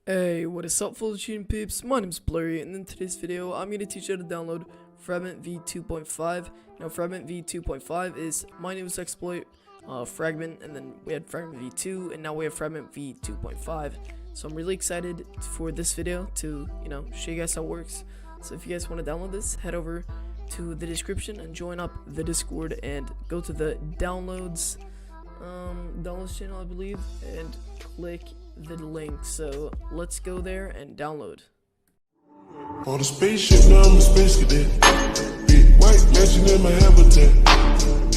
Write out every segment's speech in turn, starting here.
Hey, what is up, fellow cheating peeps? My name's Blurry, and in today's video, I'm going to teach you how to download Fragment v2.5. Now, Fragment v2.5 is my newest exploit, Fragment, and then we had Fragment v2, and now we have Fragment v2.5. So I'm really excited for this video to, show you guys how it works. So if you guys want to download this, head over to the description and join up the Discord and go to the downloads channel, I believe, and click the link. So let's go there and download. On the spaceship, now I'm a space cadet. Big white mansion in my habitat.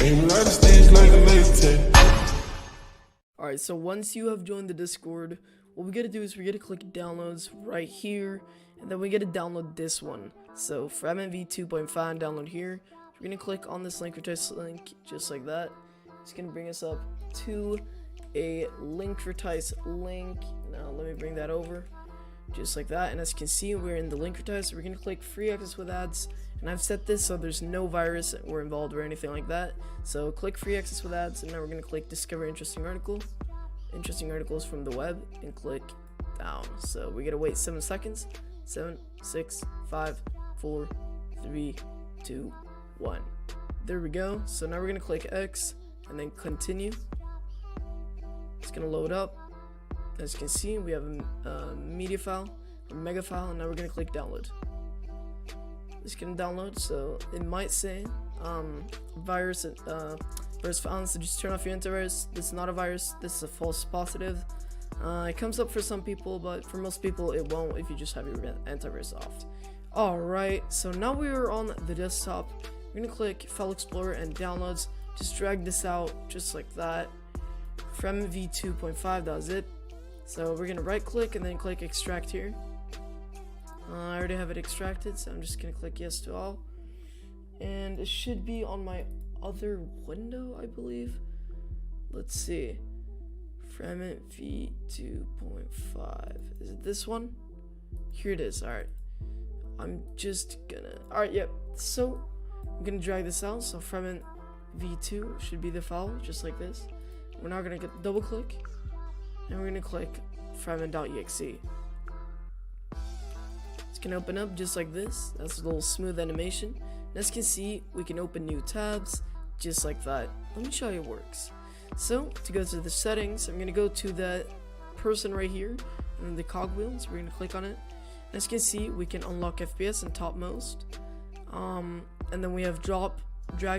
Aiming out the stage like a laser tag. Alright, so once you have joined the Discord, what we gotta do is we gotta click downloads right here, and then we gotta download this one. So Fragment v2.5, download here. We're gonna click on this link, link, just like that. It's gonna bring us up to a linkvertise link. Now let me bring that over, just like that. And as you can see, we're in the linkvertise. We're gonna click free access with ads, and I've set this so there's no virus or involved or anything like that. So click free access with ads, and now we're gonna click discover interesting article, interesting articles from the web, and click down. So we gotta wait 7 seconds. 7, 6, 5, 4, 3, 2, 1. There we go. So now we're gonna click X and then continue. It's gonna load up. As you can see, we have a media file, a mega file, and now we're gonna click download. It's gonna download, so it might say virus found, so just turn off your antivirus. This is not a virus, this is a false positive. It comes up for some people, but for most people it won't if you just have your antivirus off. Alright, so now we are on the desktop. We're gonna click File Explorer and Downloads. Just drag this out just like that. Fragment v2.5, that was it. So we're gonna right click and then click extract here. I already have it extracted, so I'm just gonna click yes to all, and it should be on my other window, I believe. Let's see. Fragment v2.5, is it this one? Here it is. Alright, I'm just gonna, yep. So I'm gonna drag this out, so Fragment v2 should be the file, just like this. We're now gonna double click, and we're gonna click Fragment.exe. It's gonna open up just like this. That's a little smooth animation. And as you can see, we can open new tabs just like that. Let me show you how it works. So to go to the settings, I'm gonna go to that person right here, and then the cogwheels. We're gonna click on it. As you can see, we can unlock FPS and topmost. And then we have drag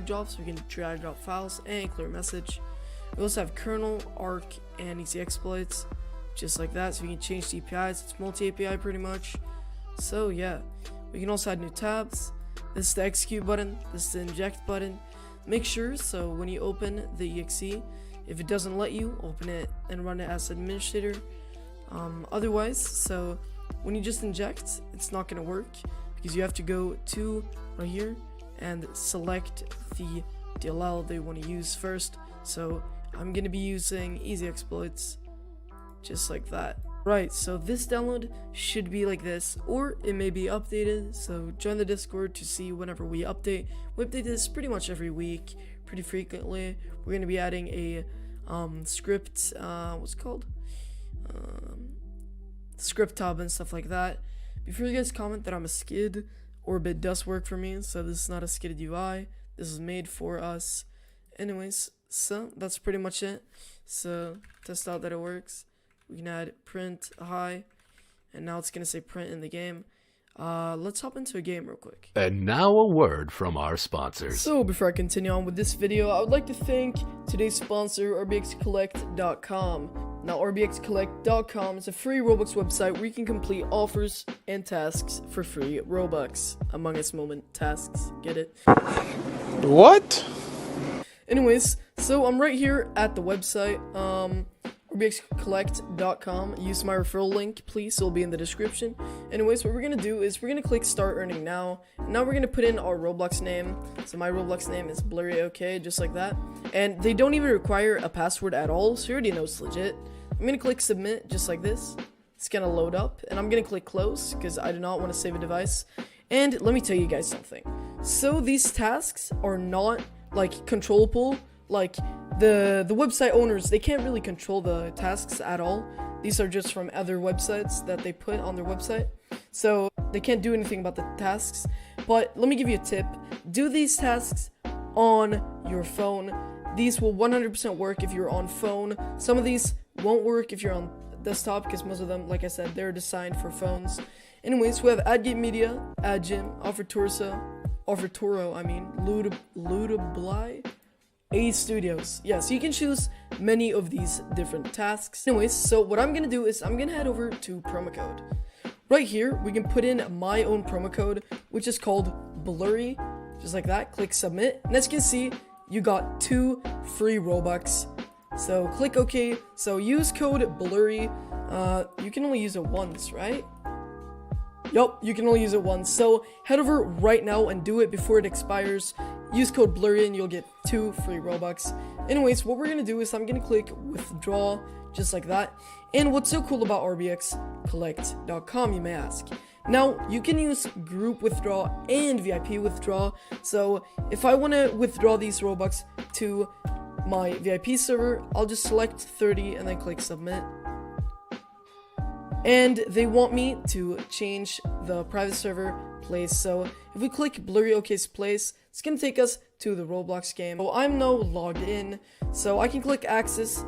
drop, so we can drag drop files and clear message. We also have kernel, arc, and easy exploits, just like that. So we can change the APIs. It's multi-API pretty much. So yeah, we can also add new tabs. This is the execute button. This is the inject button. Make sure so when you open the exe, if it doesn't let you, open it and run it as administrator. Otherwise, so when you just inject, it's not gonna work because you have to go to right here and select the DLL they want to use first. So I'm gonna be using easy exploits, just like that. Right, so this download should be like this, or it may be updated. So join the Discord to see whenever we update. We update this pretty much every week, pretty frequently. We're gonna be adding a script, what's it called? Script hub and stuff like that. Before you guys comment that I'm a skid, Orbit does work for me, so this is not a skidded UI. This is made for us. Anyways, so that's pretty much it. So test out that it works. We can add print hi, and now it's gonna say print in the game. Let's hop into a game real quick. And now a word from our sponsors. So before I continue on with this video, I would like to thank today's sponsor, RBXCollect.com. Now RBXCollect.com is a free Robux website where you can complete offers and tasks for free Robux. Among Us moment tasks, get it? What? Anyways, so I'm right here at the website, RBXCollect.com. Use my referral link, please. It'll be in the description. Anyways, what we're gonna do is we're gonna click start earning now. Now we're gonna put in our Roblox name. So my Roblox name is BlurryOK, just like that. And they don't even require a password at all, so you already know it's legit. I'm gonna click submit, just like this. It's gonna load up, and I'm gonna click close because I do not want to save a device. And let me tell you guys something. So these tasks are not like controllable. Like the website owners, they can't really control the tasks at all. These are just from other websites that they put on their website. So they can't do anything about the tasks. But let me give you a tip. Do these tasks on your phone. These will 100% work if you're on phone. Some of these won't work if you're on desktop, because most of them, like I said, they're designed for phones. Anyways, we have AdGate Media, AdGym, Ludably, A Studios. Yeah, so you can choose many of these different tasks. Anyways, so what I'm gonna do is I'm gonna head over to promo code. Right here, we can put in my own promo code, which is called Blurry, just like that. Click submit, and as you can see, you got 2 free Robux. So click OK. So use code Blurry. You can only use it once, right? Yup, you can only use it once. So head over right now and do it before it expires. Use code Blurry and you'll get 2 free Robux. Anyways, what we're gonna do is I'm gonna click withdraw, just like that. And what's so cool about RBXcollect.com, you may ask? Now, you can use group withdraw and VIP withdraw. So if I want to withdraw these Robux to my VIP server, I'll just select 30 and then click submit. And they want me to change the private server place. So if we click Blurry OK's place, it's going to take us to the Roblox game. So I'm now logged in, so I can click access,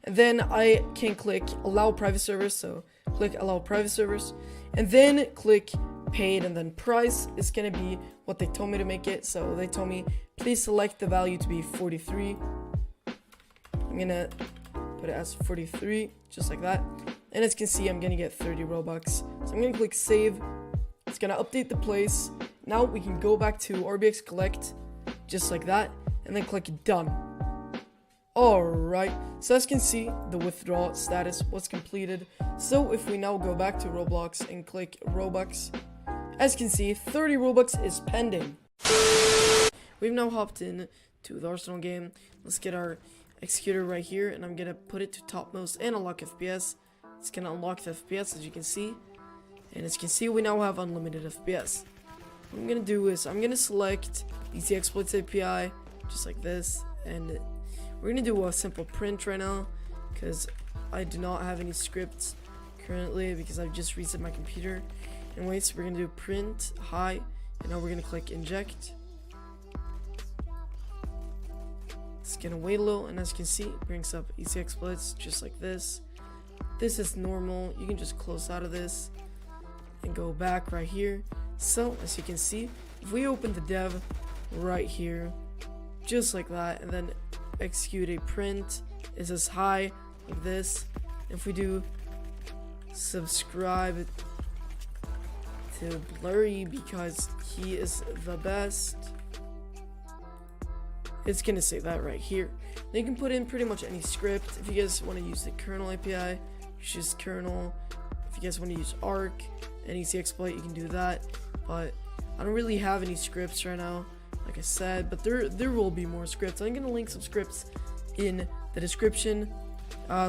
and then I can click allow private servers. So click allow private servers, and then click paid, and then price is going to be what they told me to make it. So they told me please select the value to be 43. I'm going to put it as 43, just like that. And as you can see, I'm going to get 30 Robux. So I'm going to click save. It's going to update the place. Now we can go back to RBX Collect, just like that, and then click done. Alright, so as you can see, the withdrawal status was completed. So if we now go back to Roblox and click Robux, as you can see, 30 Robux is pending. We've now hopped in to the Arsenal game. Let's get our executor right here, and I'm going to put it to topmost and unlock FPS. It's going to unlock the FPS, as you can see. And as you can see, we now have unlimited FPS. What I'm going to do is I'm going to select Easy Exploits API, just like this. And we're going to do a simple print right now, because I do not have any scripts currently, because I've just reset my computer. Anyways, we're going to do print hi, and now we're going to click inject. It's going to wait a little, and as you can see, it brings up Easy Exploits, just like this. This is normal. You can just close out of this and go back right here. So as you can see, if we open the dev right here, just like that, and then execute a print, it says hi, like this. If we do subscribe to Blurry because he is the best, it's gonna say that right here. Then you can put in pretty much any script. If you guys want to use the kernel API, use kernel. If you guys want to use arc and easy exploit, you can do that. But I don't really have any scripts right now, like I said, but there will be more scripts. I'm gonna link some scripts in the description.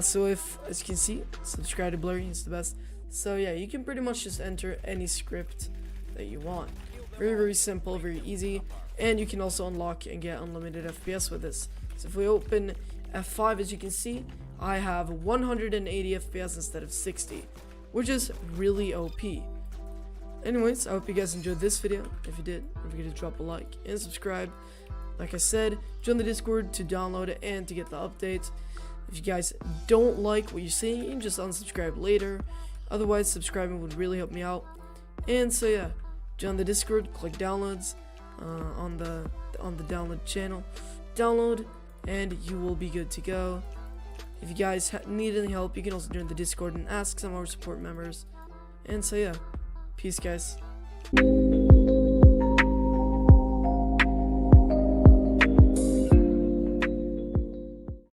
So if, as you can see, subscribe to Blurry, it's the best. So yeah, you can pretty much just enter any script that you want. Very, very simple, very easy. And you can also unlock and get unlimited FPS with this. So if we open F5, as you can see, I have 180 FPS instead of 60, which is really OP. Anyways, I hope you guys enjoyed this video. If you did, don't forget to drop a like and subscribe. Like I said, join the Discord to download it and to get the updates. If you guys don't like what you're seeing, you can just unsubscribe later. Otherwise, subscribing would really help me out. And so yeah, join the Discord, click downloads on the download channel, download, and you will be good to go. If you guys need any help, you can also join the Discord and ask some of our support members. And so yeah, peace guys.